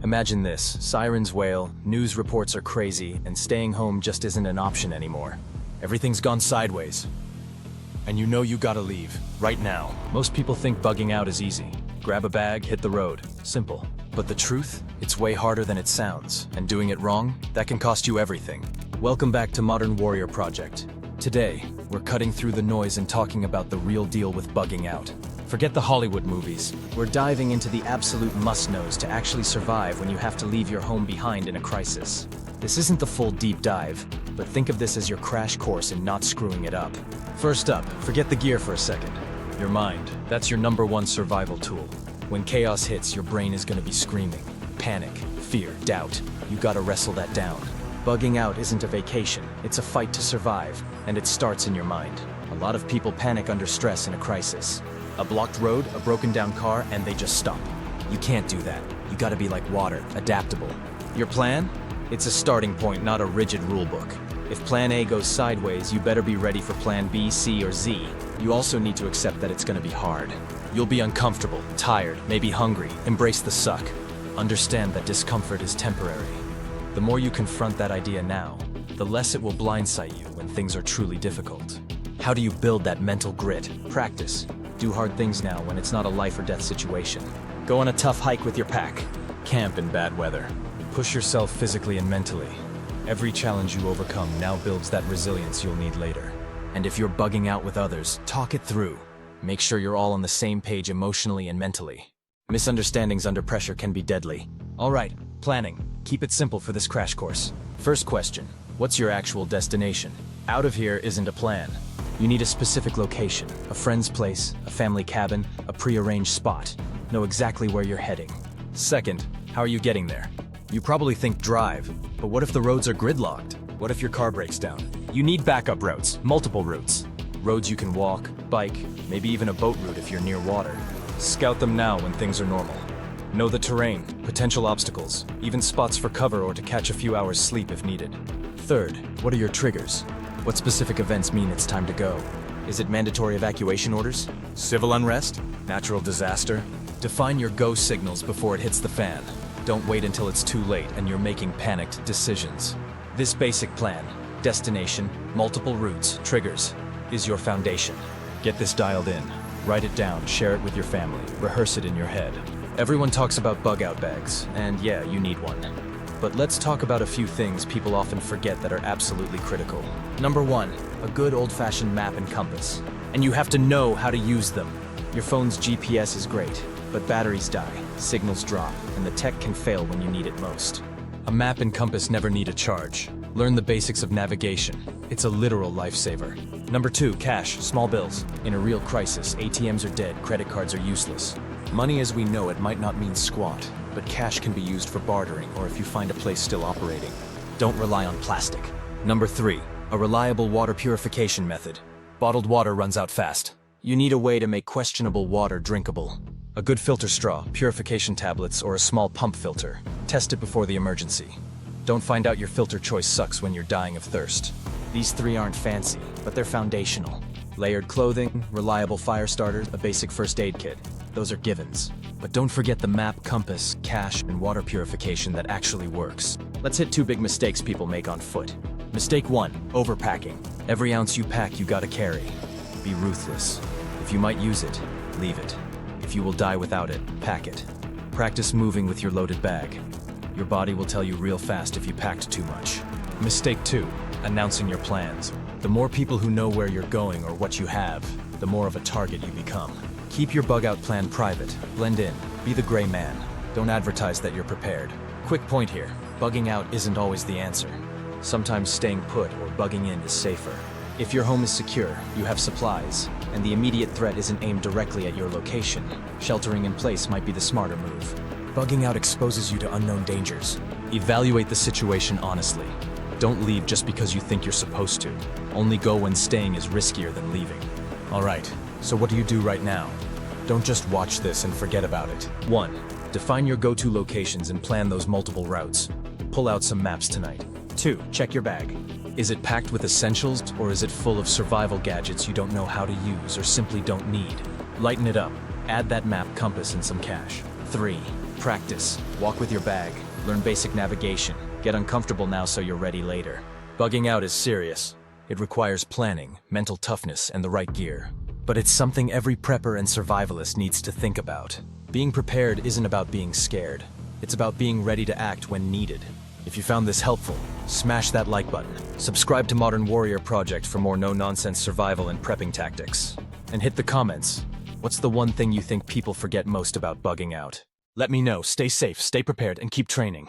Imagine this, sirens wail, news reports are crazy, and staying home just isn't an option anymore. Everything's gone sideways. And you know you gotta leave, right now. Most people think bugging out is easy. Grab a bag, hit the road. Simple. But the truth? It's way harder than it sounds. And doing it wrong? That can cost you everything. Welcome back to Modern Warrior Project. Today, we're cutting through the noise and talking about the real deal with bugging out. Forget the Hollywood movies. We're diving into the absolute must-knows to actually survive when you have to leave your home behind in a crisis. This isn't the full deep dive, but think of this as your crash course in not screwing it up. First up, forget the gear for a second. Your mind. That's your #1 survival tool. When chaos hits, your brain is going to be screaming. Panic, fear, doubt. You gotta wrestle that down. Bugging out isn't a vacation, it's a fight to survive, and it starts in your mind. A lot of people panic under stress in a crisis. A blocked road, a broken down car, and they just stop. You can't do that. You gotta be like water, adaptable. Your plan? It's a starting point, not a rigid rule book. If plan A goes sideways, you better be ready for plan B, C, or Z. You also need to accept that it's gonna be hard. You'll be uncomfortable, tired, maybe hungry. Embrace the suck. Understand that discomfort is temporary. The more you confront that idea now, the less it will blindside you when things are truly difficult. How do you build that mental grit? Practice. Do hard things now when it's not a life or death situation. Go on a tough hike with your pack. Camp in bad weather. Push yourself physically and mentally. Every challenge you overcome now builds that resilience you'll need later. And if you're bugging out with others, talk it through. Make sure you're all on the same page emotionally and mentally. Misunderstandings under pressure can be deadly. All right, planning. Keep it simple for this crash course. First question, what's your actual destination? Out of here isn't a plan. You need a specific location, a friend's place, a family cabin, a pre-arranged spot. Know exactly where you're heading. Second, how are you getting there? You probably think drive, but what if the roads are gridlocked? What if your car breaks down? You need backup routes, multiple routes. Roads you can walk, bike, maybe even a boat route if you're near water. Scout them now when things are normal. Know the terrain, potential obstacles, even spots for cover or to catch a few hours sleep if needed. Third, what are your triggers? What specific events mean it's time to go? Is it mandatory evacuation orders? Civil unrest? Natural disaster? Define your go signals before it hits the fan. Don't wait until it's too late and you're making panicked decisions. This basic plan, destination, multiple routes, triggers, is your foundation. Get this dialed in. Write it down, share it with your family, rehearse it in your head. Everyone talks about bug-out bags, and yeah, you need one. But let's talk about a few things people often forget that are absolutely critical. Number 1, a good old-fashioned map and compass. And you have to know how to use them. Your phone's GPS is great, but batteries die, signals drop, and the tech can fail when you need it most. A map and compass never need a charge. Learn the basics of navigation. It's a literal lifesaver. Number 2, cash, small bills. In a real crisis, ATMs are dead, credit cards are useless. Money as we know it might not mean squat, but cash can be used for bartering or if you find a place still operating. Don't rely on plastic. Number 3, a reliable water purification method. Bottled water runs out fast. You need a way to make questionable water drinkable. A good filter straw, purification tablets, or a small pump filter. Test it before the emergency. Don't find out your filter choice sucks when you're dying of thirst. These 3 aren't fancy, but they're foundational. Layered clothing, reliable fire starters, a basic first aid kit. Those are givens. But don't forget the map, compass, cache, and water purification that actually works. Let's hit 2 big mistakes people make on foot. Mistake 1, overpacking. Every ounce you pack, you gotta carry. Be ruthless. If you might use it, leave it. If you will die without it, pack it. Practice moving with your loaded bag. Your body will tell you real fast if you packed too much. Mistake 2, announcing your plans. The more people who know where you're going or what you have, the more of a target you become. Keep your bug-out plan private. Blend in. Be the gray man. Don't advertise that you're prepared. Quick point here. Bugging out isn't always the answer. Sometimes staying put or bugging in is safer. If your home is secure, you have supplies, and the immediate threat isn't aimed directly at your location, sheltering in place might be the smarter move. Bugging out exposes you to unknown dangers. Evaluate the situation honestly. Don't leave just because you think you're supposed to. Only go when staying is riskier than leaving. All right, so what do you do right now? Don't just watch this and forget about it. 1. Define your go-to locations and plan those multiple routes. Pull out some maps tonight. 2. Check your bag. Is it packed with essentials, or is it full of survival gadgets you don't know how to use or simply don't need? Lighten it up. Add that map, compass, and some cash. 3. Practice, walk with your bag, learn basic navigation, get uncomfortable now so you're ready later. Bugging out is serious. It requires planning, mental toughness, and the right gear. But it's something every prepper and survivalist needs to think about. Being prepared isn't about being scared. It's about being ready to act when needed. If you found this helpful, smash that like button. Subscribe to Modern Warrior Project for more no-nonsense survival and prepping tactics. And hit the comments. What's the one thing you think people forget most about bugging out? Let me know. Stay safe, stay prepared, and keep training.